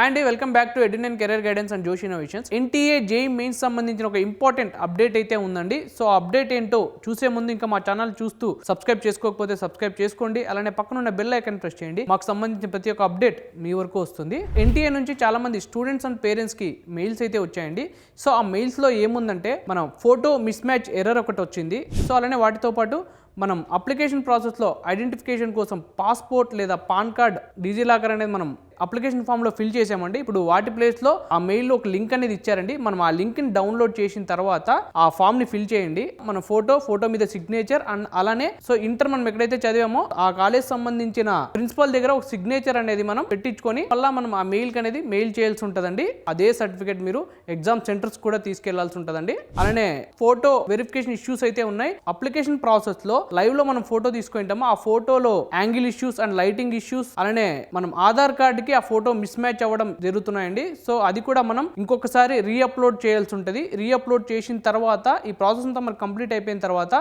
Hi అండి, welcome back to ఎడ్యున్ and career guidance and Josh innovations. NTA JEE mains సంబంధించిన ఒక ఇంపార్టెంట్ అప్డేట్ అయితే ఉందండి. సో అప్డేట్ ఏంటో చూసే ముందు ఇంకా మా ఛానల్ చూస్తూ సబ్స్క్రైబ్ చేసుకోకపోతే సబ్స్క్రైబ్ చేసుకోండి. అలానే పక్కన ఉన్న బెల్ ఐకాన్ ప్రెస్ చేయండి. మాకు సంబంధించిన ప్రతి ఒక్క అప్డేట్ మీ వరకు వస్తుంది. ఎన్టీఏ నుంచి చాలా మంది స్టూడెంట్స్ అండ్ పేరెంట్స్ కి మెయిల్స్ అయితే వచ్చాయండి. సో ఆ మెయిల్స్ లో ఏముందంటే మనం ఫోటో మిస్ మ్యాచ్ ఎర్రర్ ఒకటి వచ్చింది. సో అలానే వాటితో పాటు మనం అప్లికేషన్ ప్రాసెస్లో ఐడెంటిఫికేషన్ కోసం పాస్పోర్ట్ లేదా పాన్ కార్డ్ డిజిలాకర్ అనేది మనం అప్లికేషన్ ఫామ్లో ఫిల్ చేసామండి. ఇప్పుడు వాటి ప్లేస్లో ఆ మెయిల్లో ఒక లింక్ అనేది ఇచ్చారండి. మనం ఆ లింక్ని డౌన్లోడ్ చేసిన తర్వాత ఆ ఫామ్ని ఫిల్ చేయండి. మన ఫోటో మీద సిగ్నేచర్ అండ్ అలానే సో ఇంటర్ మనం ఎక్కడైతే చదివామో ఆ కాలేజ్ సంబంధించిన ప్రిన్సిపల్ దగ్గర ఒక సిగ్నేచర్ అనేది మనం పెట్టించుకొని మళ్ళీ మనం ఆ మెయిల్ అనేది మెయిల్ చేయాల్సి ఉంటుందండి. అదే సర్టిఫికేట్ మీరు ఎగ్జామ్ సెంటర్స్ కూడా తీసుకెళ్లాల్సి ఉంటుందండి. అలానే ఫోటో వెరిఫికేషన్ ఇష్యూస్ అయితే ఉన్నాయి. అప్లికేషన్ ప్రాసెస్ లో లైవ్ లో మనం ఫోటో తీసుకుంటామో ఆ ఫోటోలో angle issues and lighting issues అలానే మనం ఆధార్ కార్డ్ కి ఆ ఫోటో మిస్ మ్యాచ్ అవ్వడం జరుగుతున్నాయండి. సో అది కూడా మనం ఇంకొకసారి రీఅప్లోడ్ చేయాల్సి ఉంటుంది. రీఅప్లోడ్ చేసిన తర్వాత ఈ ప్రాసెస్ అంతా మనకు కంప్లీట్ అయిపోయిన తర్వాత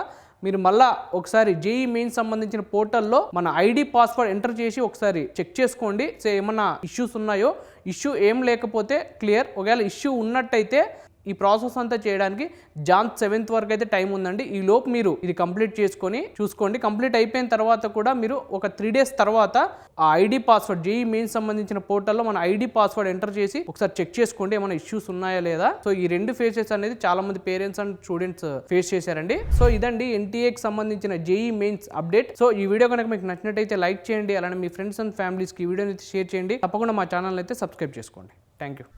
మీరు మళ్ళా ఒకసారి జేఈ మెయిన్స్ సంబంధించిన పోర్టల్లో మన ఐడి పాస్వర్డ్ ఎంటర్ చేసి ఒకసారి చెక్ చేసుకోండి. సో ఏమన్నా ఇష్యూస్ ఉన్నాయో, ఇష్యూ ఏం లేకపోతే క్లియర్. ఒకవేళ ఇష్యూ ఉన్నట్టయితే ఈ ప్రాసెస్ అంతా చేయడానికి జాన్ 7th వరకు అయితే టైం ఉందండి. ఈ లోపు మీరు ఇది కంప్లీట్ చేసుకొని చూసుకోండి. కంప్లీట్ అయిపోయిన తర్వాత కూడా మీరు ఒక 3 days తర్వాత ఆ ఐడి పాస్వర్డ్ జేఈ మెయిన్స్ సంబంధించిన పోర్టల్లో మన ఐడి పాస్వర్డ్ ఎంటర్ చేసి ఒకసారి చెక్ చేసుకోండి ఏమైనా ఇష్యూస్ ఉన్నాయా లేదా. సో ఈ రెండు ఫేసెస్ అనేది చాలా మంది పేరెంట్స్ అండ్ స్టూడెంట్స్ ఫేస్ చేశారండి. సో ఇదండి ఎన్టీఏకి సంబంధించిన జేఈ మెయిన్స్ అప్డేట్. సో ఈ వీడియో కనుక మీకు నచ్చినట్టయితే లైక్ చేయండి. అలానే మీ ఫ్రెండ్స్ అండ్ ఫ్యామిలీస్కి ఈ వీడియోని షేర్ చేయండి. తప్పకుండా మా ఛానల్ అయితే సబ్స్క్రైబ్ చేసుకోండి. Thank you.